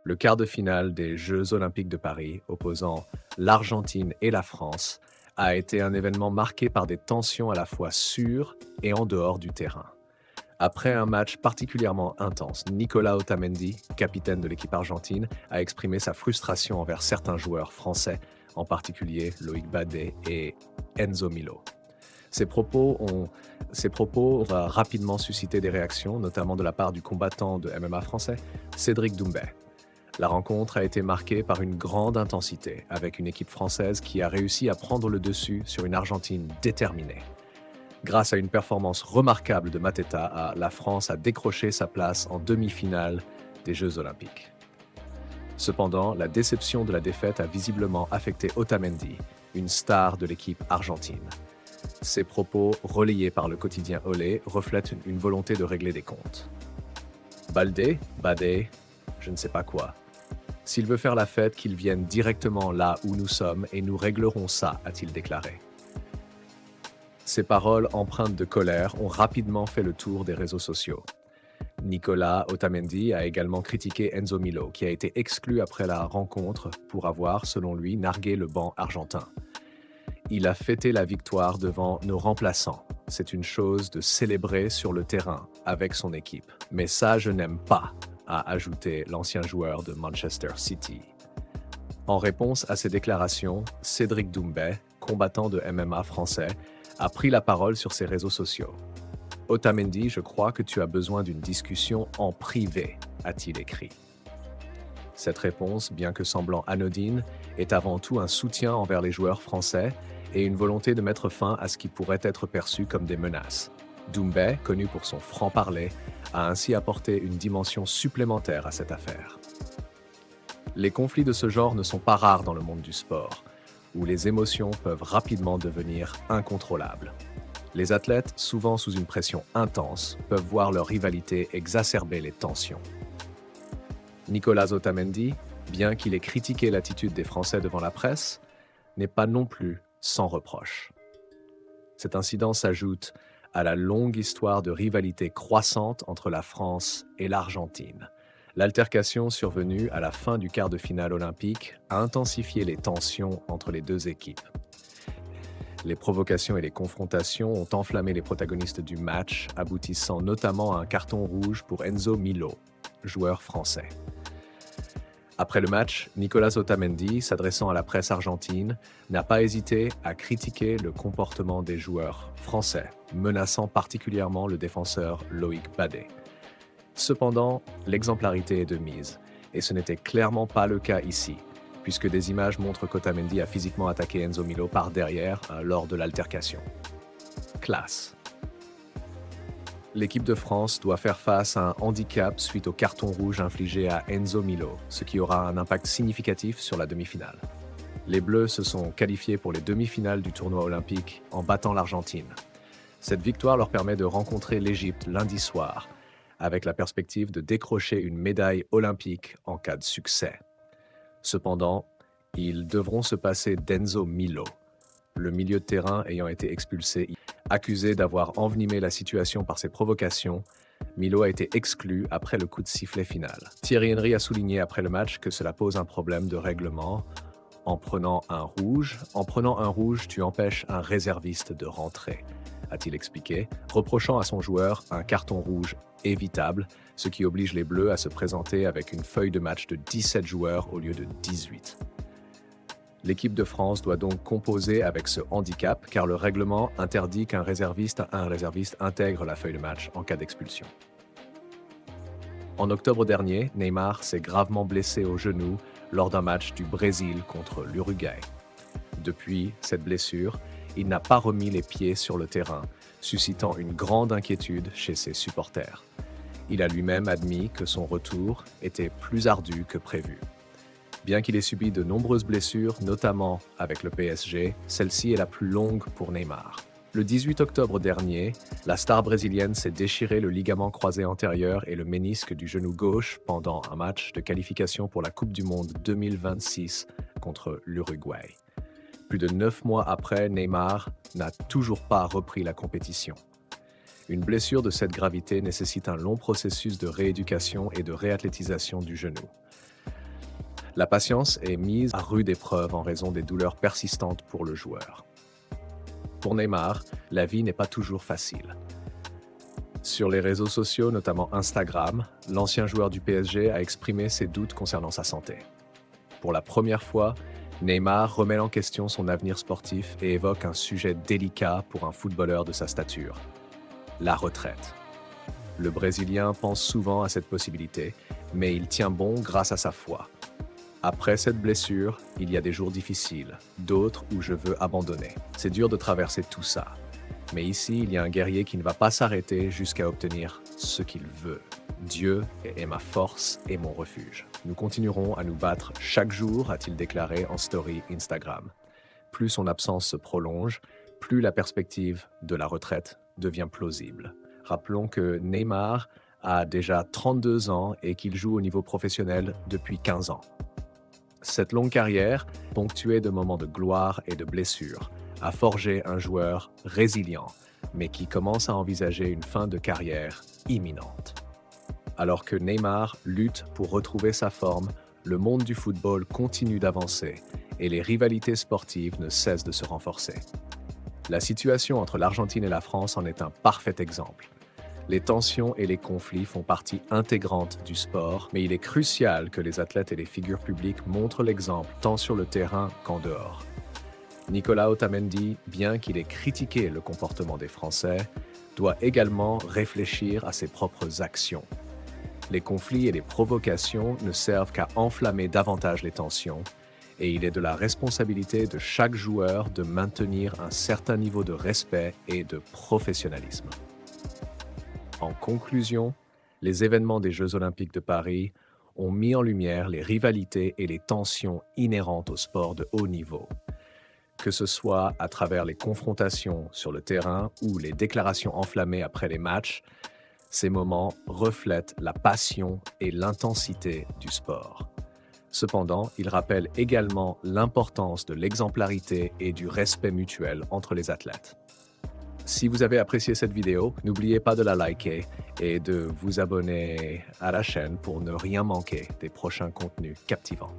Le quart de finale des Jeux Olympiques de Paris, opposant l'Argentine et la France, a été un événement marqué par des tensions à la fois sur et en dehors du terrain. Après un match particulièrement intense, Nicolas Otamendi, capitaine de l'équipe argentine, a exprimé sa frustration envers certains joueurs français, en particulier Loïc Badet et Enzo Milo. Ces propos ont rapidement suscité des réactions, notamment de la part du combattant de MMA français, Cédric Doumbé. La rencontre a été marquée par une grande intensité, avec une équipe française qui a réussi à prendre le dessus sur une Argentine déterminée. Grâce à une performance remarquable de Mateta, la France a décroché sa place en demi-finale des Jeux Olympiques. Cependant, la déception de la défaite a visiblement affecté Otamendi, une star de l'équipe argentine. Ces propos, relayés par le quotidien Olé, reflètent une volonté de régler des comptes. Badet, je ne sais pas quoi. S'il veut faire la fête, qu'il vienne directement là où nous sommes et nous réglerons ça, a-t-il déclaré. Ces paroles empreintes de colère ont rapidement fait le tour des réseaux sociaux. Nicolas Otamendi a également critiqué Enzo Milo, qui a été exclu après la rencontre pour avoir, selon lui, nargué le banc argentin. Il a fêté la victoire devant nos remplaçants. C'est une chose de célébrer sur le terrain avec son équipe. Mais ça, je n'aime pas, a ajouté l'ancien joueur de Manchester City. En réponse à ces déclarations, Cédric Doumbé, combattant de MMA français, a pris la parole sur ses réseaux sociaux. Otamendi, je crois que tu as besoin d'une discussion en privé, a-t-il écrit. Cette réponse, bien que semblant anodine, est avant tout un soutien envers les joueurs français et une volonté de mettre fin à ce qui pourrait être perçu comme des menaces. Doumbé, connu pour son franc-parler, a ainsi apporté une dimension supplémentaire à cette affaire. Les conflits de ce genre ne sont pas rares dans le monde du sport, où les émotions peuvent rapidement devenir incontrôlables. Les athlètes, souvent sous une pression intense, peuvent voir leur rivalité exacerber les tensions. Nicolas Otamendi, bien qu'il ait critiqué l'attitude des Français devant la presse, n'est pas non plus sans reproche. Cet incident s'ajoute à la longue histoire de rivalité croissante entre la France et l'Argentine. L'altercation survenue à la fin du quart de finale olympique a intensifié les tensions entre les deux équipes. Les provocations et les confrontations ont enflammé les protagonistes du match, aboutissant notamment à un carton rouge pour Enzo Milo, joueur français. Après le match, Nicolas Otamendi, s'adressant à la presse argentine, n'a pas hésité à critiquer le comportement des joueurs français, menaçant particulièrement le défenseur Loïc Badet. Cependant, l'exemplarité est de mise, et ce n'était clairement pas le cas ici, puisque des images montrent qu'Otamendi a physiquement attaqué Enzo Milo par derrière lors de l'altercation. Classe. L'équipe de France doit faire face à un handicap suite au carton rouge infligé à Enzo Milo, ce qui aura un impact significatif sur la demi-finale. Les Bleus se sont qualifiés pour les demi-finales du tournoi olympique en battant l'Argentine. Cette victoire leur permet de rencontrer l'Égypte lundi soir, avec la perspective de décrocher une médaille olympique en cas de succès. Cependant, ils devront se passer d'Enzo Milo, le milieu de terrain ayant été expulsé. Accusé d'avoir envenimé la situation par ses provocations, Milo a été exclu après le coup de sifflet final. Thierry Henry a souligné après le match que cela pose un problème de règlement. En prenant un rouge, tu empêches un réserviste de rentrer, a-t-il expliqué, reprochant à son joueur un carton rouge évitable, ce qui oblige les Bleus à se présenter avec une feuille de match de 17 joueurs au lieu de 18. L'équipe de France doit donc composer avec ce handicap car le règlement interdit qu'un réserviste intègre la feuille de match en cas d'expulsion. En octobre dernier, Neymar s'est gravement blessé au genou lors d'un match du Brésil contre l'Uruguay. Depuis cette blessure, il n'a pas remis les pieds sur le terrain, suscitant une grande inquiétude chez ses supporters. Il a lui-même admis que son retour était plus ardu que prévu. Bien qu'il ait subi de nombreuses blessures, notamment avec le PSG, celle-ci est la plus longue pour Neymar. Le 18 octobre dernier, la star brésilienne s'est déchiré le ligament croisé antérieur et le ménisque du genou gauche pendant un match de qualification pour la Coupe du Monde 2026 contre l'Uruguay. Plus de 9 mois après, Neymar n'a toujours pas repris la compétition. Une blessure de cette gravité nécessite un long processus de rééducation et de réathlétisation du genou. La patience est mise à rude épreuve en raison des douleurs persistantes pour le joueur. Pour Neymar, la vie n'est pas toujours facile. Sur les réseaux sociaux, notamment Instagram, l'ancien joueur du PSG a exprimé ses doutes concernant sa santé. Pour la première fois, Neymar remet en question son avenir sportif et évoque un sujet délicat pour un footballeur de sa stature, la retraite. Le Brésilien pense souvent à cette possibilité, mais il tient bon grâce à sa foi. Après cette blessure, il y a des jours difficiles, d'autres où je veux abandonner. C'est dur de traverser tout ça. Mais ici, il y a un guerrier qui ne va pas s'arrêter jusqu'à obtenir ce qu'il veut. Dieu est ma force et mon refuge. Nous continuerons à nous battre chaque jour, a-t-il déclaré en story Instagram. Plus son absence se prolonge, plus la perspective de la retraite devient plausible. Rappelons que Neymar a déjà 32 ans et qu'il joue au niveau professionnel depuis 15 ans. Cette longue carrière, ponctuée de moments de gloire et de blessures, a forgé un joueur résilient, mais qui commence à envisager une fin de carrière imminente. Alors que Neymar lutte pour retrouver sa forme, le monde du football continue d'avancer et les rivalités sportives ne cessent de se renforcer. La situation entre l'Argentine et la France en est un parfait exemple. Les tensions et les conflits font partie intégrante du sport, mais il est crucial que les athlètes et les figures publiques montrent l'exemple tant sur le terrain qu'en dehors. Nicolas Otamendi, bien qu'il ait critiqué le comportement des Français, doit également réfléchir à ses propres actions. Les conflits et les provocations ne servent qu'à enflammer davantage les tensions, et il est de la responsabilité de chaque joueur de maintenir un certain niveau de respect et de professionnalisme. En conclusion, les événements des Jeux Olympiques de Paris ont mis en lumière les rivalités et les tensions inhérentes au sport de haut niveau. Que ce soit à travers les confrontations sur le terrain ou les déclarations enflammées après les matchs, ces moments reflètent la passion et l'intensité du sport. Cependant, ils rappellent également l'importance de l'exemplarité et du respect mutuel entre les athlètes. Si vous avez apprécié cette vidéo, n'oubliez pas de la liker et de vous abonner à la chaîne pour ne rien manquer des prochains contenus captivants.